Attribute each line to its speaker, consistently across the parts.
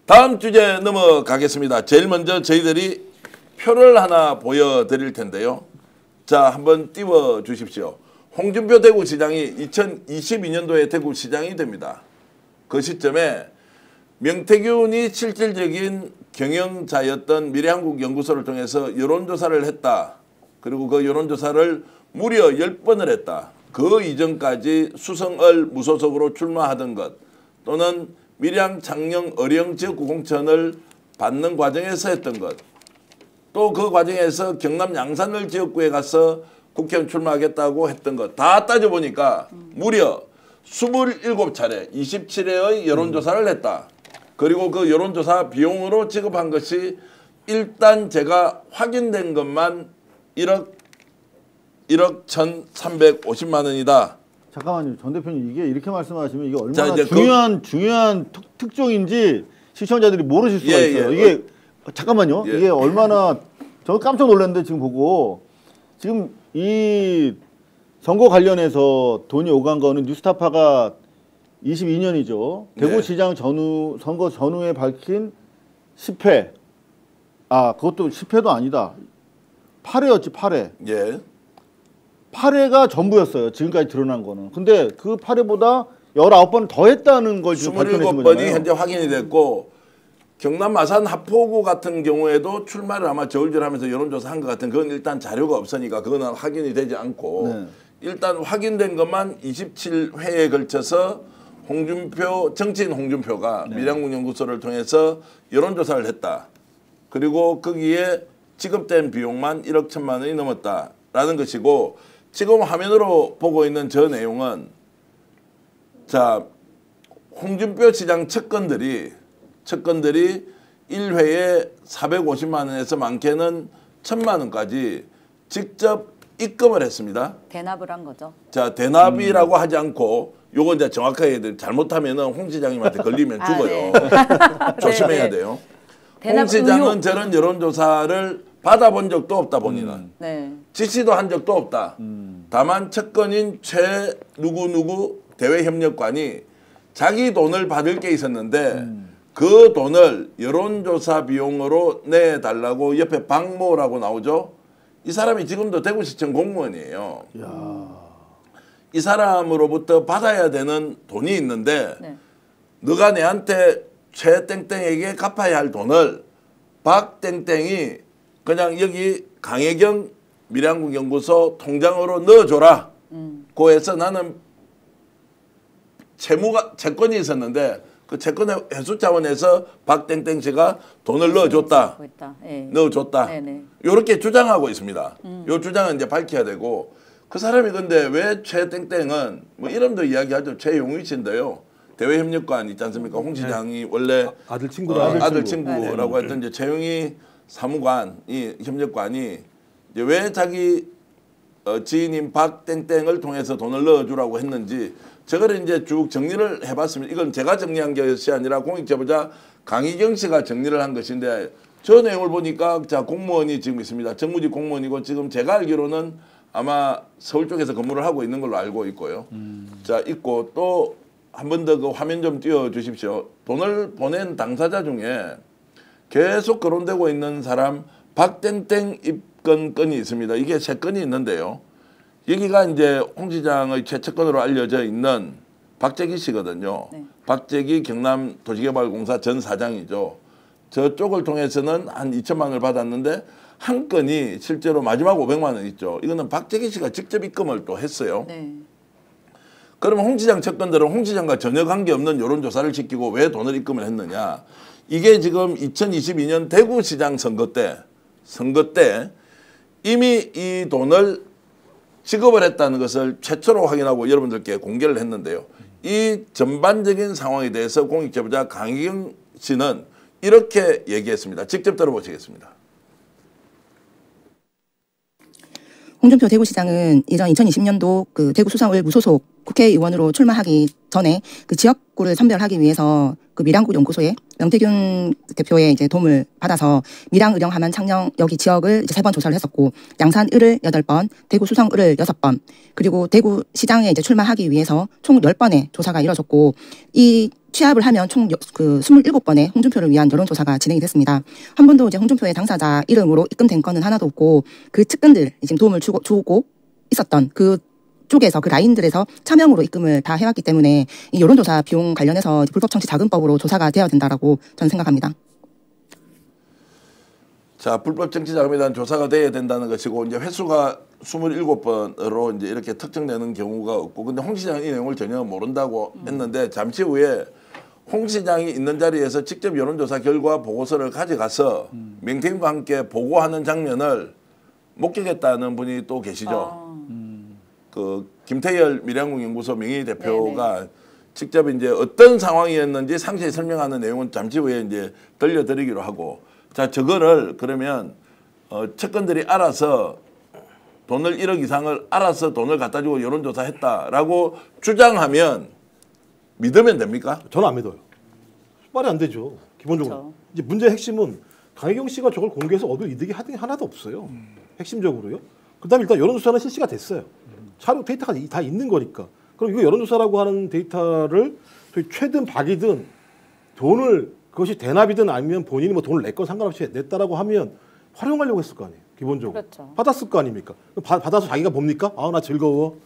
Speaker 1: 다음 주제 넘어가겠습니다. 제일 먼저 저희들이 표를 하나 보여드릴 텐데요. 자, 한번 띄워 주십시오. 홍준표 대구시장이 2022년도에 대구시장이 됩니다. 그 시점에 명태균이 실질적인 경영자였던 미래한국연구소를 통해서 여론조사를 했다. 그리고 그 여론조사를 무려 10번을 했다. 그 이전까지 수성을 무소속으로 출마하던 것 또는 밀양, 창녕, 어령 지역구 공천을 받는 과정에서 했던 것 또 그 과정에서 경남 양산을 지역구에 가서 국회의원 출마하겠다고 했던 것 다 따져보니까 무려 27차례 27회의 여론조사를 했다. 그리고 그 여론조사 비용으로 지급한 것이 일단 제가 확인된 것만 1억 1,350만 원이다.
Speaker 2: 잠깐만요. 전 대표님 이게 이렇게 말씀하시면 이게 얼마나 중요한 특종인지 시청자들이 모르실 수가 있어요. 이게 잠깐만요. 이게 얼마나 저 깜짝 놀랐는데 지금 보고 지금 이 선거 관련해서 돈이 오간 거는 뉴스타파가 22년이죠. 대구시장 선거 전후에 밝힌 10회. 아, 그것도 10회도 아니다. 8회였지, 8회.
Speaker 1: 예.
Speaker 2: 8회가 전부였어요. 지금까지 드러난 거는. 근데 그 8회보다 19번 더 했다는 걸 지금 밝혀내신 거잖아요.
Speaker 1: 27번이 현재 확인이 됐고 경남 마산 하포구 같은 경우에도 출마를 아마 저울질 하면서 여론조사 한 것 같은 그건 일단 자료가 없으니까 그거는 확인이 되지 않고 일단 확인된 것만 27회에 걸쳐서 정치인 홍준표가 밀양국연구소를 통해서 여론조사를 했다. 그리고 거기에 지급된 비용만 1억 1천만 원이 넘었다라는 것이고 지금 화면으로 보고 있는 저 내용은 자 홍준표 시장 측근들이 1회에 450만 원에서 많게는 1,000만 원까지 직접 입금을 했습니다.
Speaker 3: 대납을 한 거죠.
Speaker 1: 자, 대납이라고 하지 않고 요거 이제 정확하게 잘못하면은 홍 시장님한테 걸리면 죽어요.
Speaker 3: 네.
Speaker 1: 조심해야 돼요. 홍 시장은 저런 여론조사를 받아본 적도 없다 본인은. 지시도 한 적도 없다. 다만 측근인 최 누구 대외협력관이 자기 돈을 받을 게 있었는데 그 돈을 여론조사 비용으로 내달라고 옆에 박모라고 나오죠. 이 사람이 지금도 대구시청 공무원이에요. 이 사람으로부터 받아야 되는 돈이 있는데 너가 내한테 최땡땡에게 갚아야 할 돈을 박땡땡이 그냥 여기 강혜경 밀양국연구소 통장으로 넣어줘라. 고해서 나는 채권이 있었는데 그 채권의 회수 차원에서 박땡땡 씨가 돈을 넣어줬다. 넣어줬다. 이렇게 주장하고 있습니다. 이 주장은 이제 밝혀야 되고 그 사람이 근데 왜 최땡땡은 뭐 이름도 이야기하죠. 최용희 씨인데요. 대외협력관 있지 않습니까? 홍 시장이 원래
Speaker 4: 아들 친구라고
Speaker 1: 했던 이제 최용희 사무관이 협력관이 이제 왜 자기 지인인 박땡땡을 통해서 돈을 넣어주라고 했는지 저거를 이제 쭉 정리를 해봤습니다. 이건 제가 정리한 것이 아니라 공익제보자 강희경 씨가 정리를 한 것인데 저 내용을 보니까 자 공무원이 지금 있습니다. 정무직 공무원이고 지금 제가 알기로는 아마 서울 쪽에서 근무를 하고 있는 걸로 알고 있고요. 자 있고 또 한 번 더 그 화면 좀 띄워주십시오. 돈을 보낸 당사자 중에 계속 거론되고 있는 사람 박땡땡 입건건이 있습니다. 이게 세 건이 있는데요. 여기가 이제 홍 시장의 최측근으로 알려져 있는 박재기 씨거든요. 박재기 경남 도시개발공사 전 사장이죠. 저쪽을 통해서는 한 2천만 원을 받았는데 한 건이 실제로 마지막 500만 원 있죠. 이거는 박재기 씨가 직접 입금을 또 했어요. 그러면 홍 시장 측근들은 홍 시장과 전혀 관계없는 여론조사를 시키고 왜 돈을 입금을 했느냐. 이게 지금 2022년 대구시장 선거 때 이미 이 돈을 지급을 했다는 것을 최초로 확인하고 여러분들께 공개를 했는데요. 이 전반적인 상황에 대해서 공익제보자 강희경 씨는 이렇게 얘기했습니다. 직접 들어보시겠습니다.
Speaker 5: 홍준표 대구시장은 이전 2020년도 그 대구 수성을 무소속 국회의원으로 출마하기 전에 그 지역구를 선별하기 위해서 그 밀양국 연구소에 명태균 대표의 이제 도움을 받아서 밀양, 의령, 함안, 창녕 여기 지역을 이제 3번 조사를 했었고 양산 을을 8번, 대구 수성 을을 6번, 그리고 대구 시장에 이제 출마하기 위해서 총 10번의 조사가 이뤄졌고 이 취합을 하면 총 그 27번의 홍준표를 위한 여론조사가 진행이 됐습니다. 한 번도 이제 홍준표의 당사자 이름으로 입금된 건은 하나도 없고 그 측근들 지금 도움을 주고 있었던 그 쪽에서 그 라인들에서 차명으로 입금을 다 해왔기 때문에 이 여론조사 비용 관련해서 불법 정치 자금법으로 조사가 되어야 된다라고 저는 생각합니다.
Speaker 1: 자, 불법 정치 자금에 대한 조사가 돼야 된다는 것이고 이제 횟수가 27번으로 이제 이렇게 특정되는 경우가 없고 근데 홍 시장은 이 내용을 전혀 모른다고 했는데 잠시 후에 홍 시장이 있는 자리에서 직접 여론조사 결과 보고서를 가져가서 명태균과 함께 보고하는 장면을 목격했다는 분이 또 계시죠. 그 김태열 밀양국연구소 명의 대표가 네네. 직접 이제 어떤 상황이었는지 상세히 설명하는 내용은 잠시 후에 이제 들려드리기로 하고 자 저거를 그러면 측근들이 알아서 돈을 1억 이상을 알아서 돈을 갖다 주고 여론조사 했다라고 주장하면 믿으면 됩니까?
Speaker 3: 저는 안 믿어요. 말이 안 되죠. 기본적으로. 그렇죠. 이제 문제의 핵심은 강혜경 씨가 저걸 공개해서 얻을 이득이 하나도 없어요. 핵심적으로요. 그다음에 일단 여론조사는 실시가 됐어요. 자료 데이터가 다 있는 거니까. 그럼 이거 여론조사라고 하는 데이터를 최든 박이든 돈을 그것이 대납이든 아니면 본인이 뭐 돈을 냈건 상관없이 냈다라고 하면 활용하려고 했을 거 아니에요. 기본적으로. 그렇죠. 받았을 거 아닙니까? 받아서 자기가 뭡니까? 아, 나 즐거워.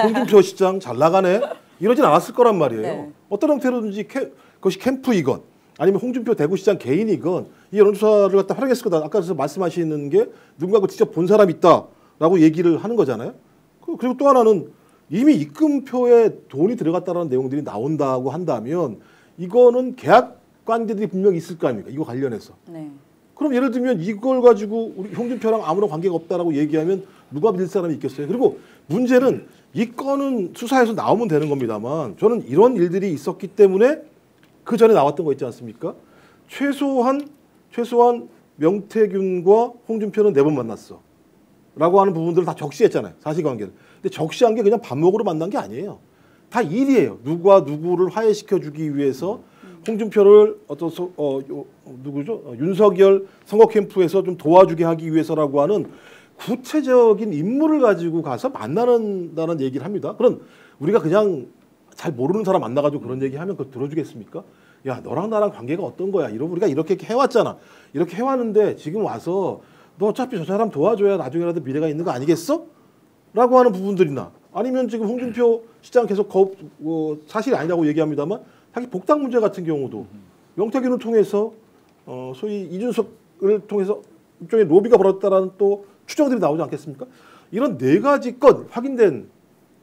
Speaker 3: 홍준표 시장 잘 나가네. 이러진 않았을 거란 말이에요. 네. 어떤 형태로든지 그것이 캠프이건 아니면 홍준표 대구시장 개인이건 이 여론조사를 갖다 활용했을 거다. 아까 말씀하시는 게 누군가가 직접 본 사람이 있다라고 얘기를 하는 거잖아요. 그리고 또 하나는 이미 입금표에 돈이 들어갔다는 내용들이 나온다고 한다면 이거는 계약 관계들이 분명히 있을 거 아닙니까? 이거 관련해서. 네. 그럼 예를 들면 이걸 가지고 우리 홍준표랑 아무런 관계가 없다라고 얘기하면 누가 믿을 사람이 있겠어요? 그리고 문제는 이 건은 수사에서 나오면 되는 겁니다만 저는 이런 일들이 있었기 때문에 그 전에 나왔던 거 있지 않습니까? 최소한 명태균과 홍준표는 4번 만났어. 라고 하는 부분들을 다 적시했잖아요. 사실관계를. 근데 적시한 게 그냥 밥 먹으러 만난 게 아니에요. 다 일이에요. 누가 누구를 화해시켜주기 위해서 홍준표를 누구죠? 윤석열 선거 캠프에서 좀 도와주게 하기 위해서라고 하는 구체적인 인물을 가지고 가서 만나는다는 얘기를 합니다. 그럼 우리가 그냥 잘 모르는 사람 만나가지고 그런 얘기하면 그거 들어주겠습니까? 야, 너랑 나랑 관계가 어떤 거야? 우리가 이렇게 해왔잖아. 이렇게 해왔는데 지금 와서 너 어차피 저 사람 도와줘야 나중에라도 미래가 있는 거 아니겠어? 라고 하는 부분들이나 아니면 지금 홍준표 시장 계속 사실이 아니라고 얘기합니다만 자기 복당 문제 같은 경우도 명태균을 통해서 소위 이준석을 통해서 일종의 로비가 벌어졌다라는 또 추정들이 나오지 않겠습니까? 이런 4가지 건 확인된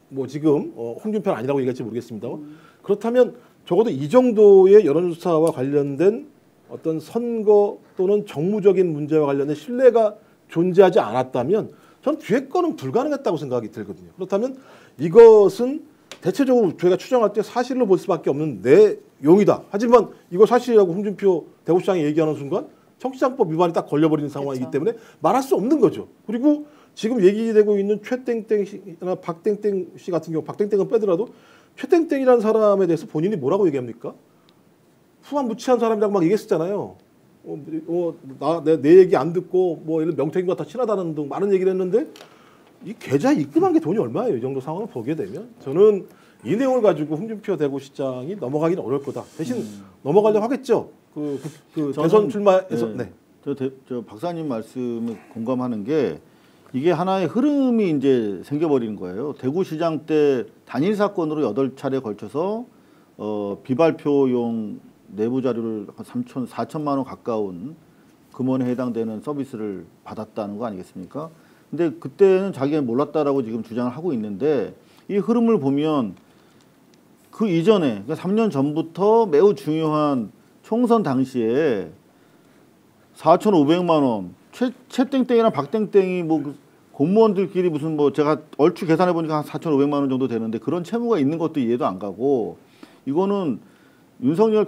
Speaker 3: 뭐 지금 홍준표는 아니라고 얘기할지 모르겠습니다만 그렇다면 적어도 이 정도의 여론조사와 관련된 어떤 선거 또는 정무적인 문제와 관련된 신뢰가 존재하지 않았다면 저는 뒤에 거는 불가능했다고 생각이 들거든요. 그렇다면 이것은 대체적으로 저희가 추정할 때 사실로 볼 수밖에 없는 내용이다. 하지만 이거 사실이라고 홍준표 대구시장이 얘기하는 순간 정치자금법 위반이 딱 걸려버리는 상황이기 때문에 말할 수 없는 거죠. 그리고 지금 얘기되고 있는 최땡땡 씨나 박땡땡 씨 같은 경우 박땡땡은 빼더라도 최땡땡이라는 사람에 대해서 본인이 뭐라고 얘기합니까? 후한 무치한 사람이라고 막 얘기했었잖아요. 내 얘기 안 듣고 뭐 이런 명태균과 더 친하다는 등 많은 얘기를 했는데 이 계좌에 입금한 게 돈이 얼마예요? 이 정도 상황을 보게 되면 저는 이 내용을 가지고 홍준표 대구시장이 넘어가기는 어려울 거다. 대신 넘어가려고 하겠죠. 대선 출마해서. 네.
Speaker 2: 저 박사님 말씀에 공감하는 게 이게 하나의 흐름이 이제 생겨버리는 거예요. 대구시장 때 단일 사건으로 8차례 걸쳐서 비발표용 내부 자료를 한 4천만 원 가까운 금원에 해당되는 서비스를 받았다는 거 아니겠습니까? 근데 그때는 자기가 몰랐다라고 지금 주장을 하고 있는데 이 흐름을 보면 그 이전에 그러니까 3년 전부터 매우 중요한 총선 당시에 4,500만 원 최땡땡이랑 박땡땡이 뭐 공무원들끼리 무슨 뭐 제가 얼추 계산해 보니까 한 4,500만 원 정도 되는데 그런 채무가 있는 것도 이해도 안 가고 이거는 윤석열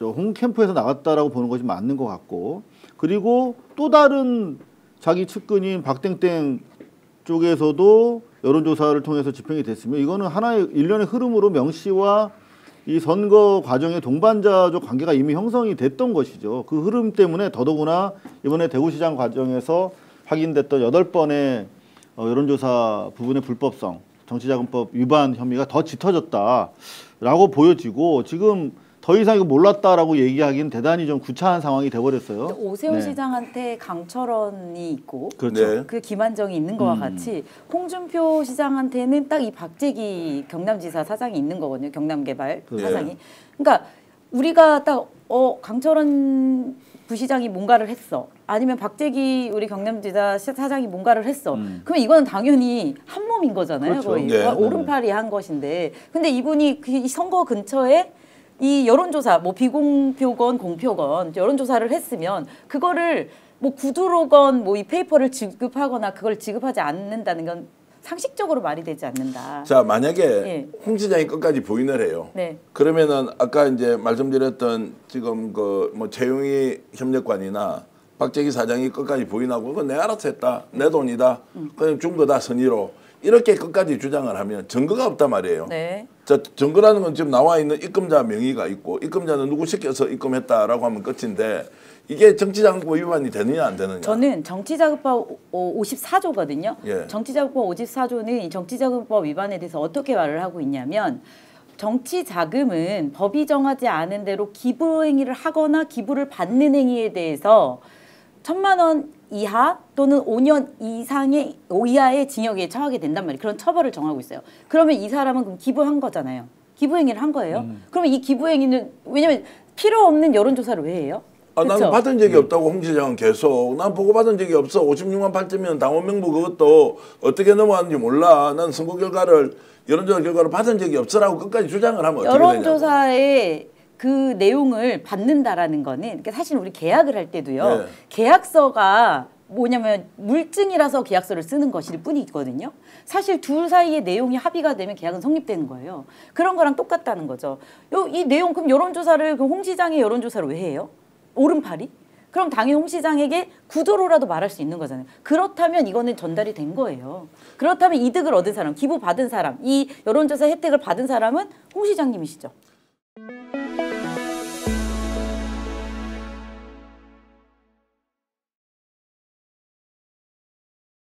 Speaker 2: 홍 캠프에서 나갔다라고 보는 것이 맞는 것 같고 그리고 또 다른 자기 측근인 박땡땡 쪽에서도 여론조사를 통해서 집행이 됐으면 이거는 하나의 일련의 흐름으로 명 씨와 이 선거 과정의 동반자적 관계가 이미 형성이 됐던 것이죠. 그 흐름 때문에 더더구나 이번에 대구시장 과정에서 확인됐던 8번의 여론조사 부분의 불법성 정치자금법 위반 혐의가 더 짙어졌다라고 보여지고 지금 더 이상 이거 몰랐다라고 얘기하기는 대단히 좀 구차한 상황이 돼버렸어요.
Speaker 4: 오세훈
Speaker 2: 네.
Speaker 4: 시장한테 강철원이 있고
Speaker 2: 그렇죠.
Speaker 1: 네.
Speaker 4: 그 김한정이 있는 거와 같이 홍준표 시장한테는 딱 이 박재기 경남지사 사장이 있는 거거든요. 경남개발
Speaker 2: 네.
Speaker 4: 사장이. 그러니까 우리가 딱 강철원 부시장이 뭔가를 했어. 아니면 박재기 우리 경남지사 사장이 뭔가를 했어. 그러면 이거는 당연히 한 몸인 거잖아요.
Speaker 2: 그렇죠.
Speaker 4: 거의
Speaker 1: 네.
Speaker 4: 오른팔이 한 것인데. 근데 이분이 그 선거 근처에 이 여론조사, 뭐 비공표건 공표건 여론조사를 했으면 그거를 뭐 구두로건 뭐 이 페이퍼를 지급하거나 그걸 지급하지 않는다는 건 상식적으로 말이 되지 않는다.
Speaker 1: 자, 만약에
Speaker 4: 예.
Speaker 1: 홍 시장이 끝까지 부인을 해요.
Speaker 4: 네.
Speaker 1: 그러면은 아까 이제 말씀드렸던 지금 그 뭐 최용희 협력관이나 박재기 사장이 끝까지 부인하고 그건 내가 알아서 했다. 내 돈이다. 그냥 준 거다 선의로. 이렇게 끝까지 주장을 하면 증거가 없단 말이에요.
Speaker 4: 네.
Speaker 1: 자, 증거라는 건 지금 나와 있는 입금자 명의가 있고 입금자는 누구 시켜서 입금했다라고 하면 끝인데 이게 정치자금법 위반이 되느냐 안 되느냐.
Speaker 4: 저는 정치자금법 54조거든요.
Speaker 1: 예.
Speaker 4: 정치자금법 54조는 이 정치자금법 위반에 대해서 어떻게 말을 하고 있냐면 정치자금은 법이 정하지 않은 대로 기부 행위를 하거나 기부를 받는 행위에 대해서 1,000만 원 이하 또는 5년 이하의 징역에 처하게 된단 말이에요. 그런 처벌을 정하고 있어요. 그러면 이 사람은 그럼 기부한 거잖아요. 기부 행위를 한 거예요. 그러면 이 기부 행위는 왜냐면 필요 없는 여론조사를 왜 해요?
Speaker 1: 아, 나는 받은 적이 없다고 홍 시장은 계속. 난 보고 받은 적이 없어. 56만 8천명 당원 명부 그것도 어떻게 넘어왔는지 몰라. 난 선거 결과를 여론조사 결과를 받은 적이 없으라고 끝까지 주장을 하면 어떻게 되냐고.
Speaker 4: 여론조사에 그 내용을 받는다라는 거는 그러니까 사실 우리 계약을 할 때도요.
Speaker 1: 네.
Speaker 4: 계약서가 뭐냐면 물증이라서 계약서를 쓰는 것일 뿐이거든요. 사실 둘 사이의 내용이 합의가 되면 계약은 성립되는 거예요. 그런 거랑 똑같다는 거죠. 이 내용 그럼 여론조사를 그 홍 시장의 여론조사를 왜 해요? 오른팔이? 그럼 당연히 홍 시장에게 구두로라도 말할 수 있는 거잖아요. 그렇다면 이거는 전달이 된 거예요. 그렇다면 이득을 얻은 사람, 기부 받은 사람, 이 여론조사 혜택을 받은 사람은 홍 시장님이시죠.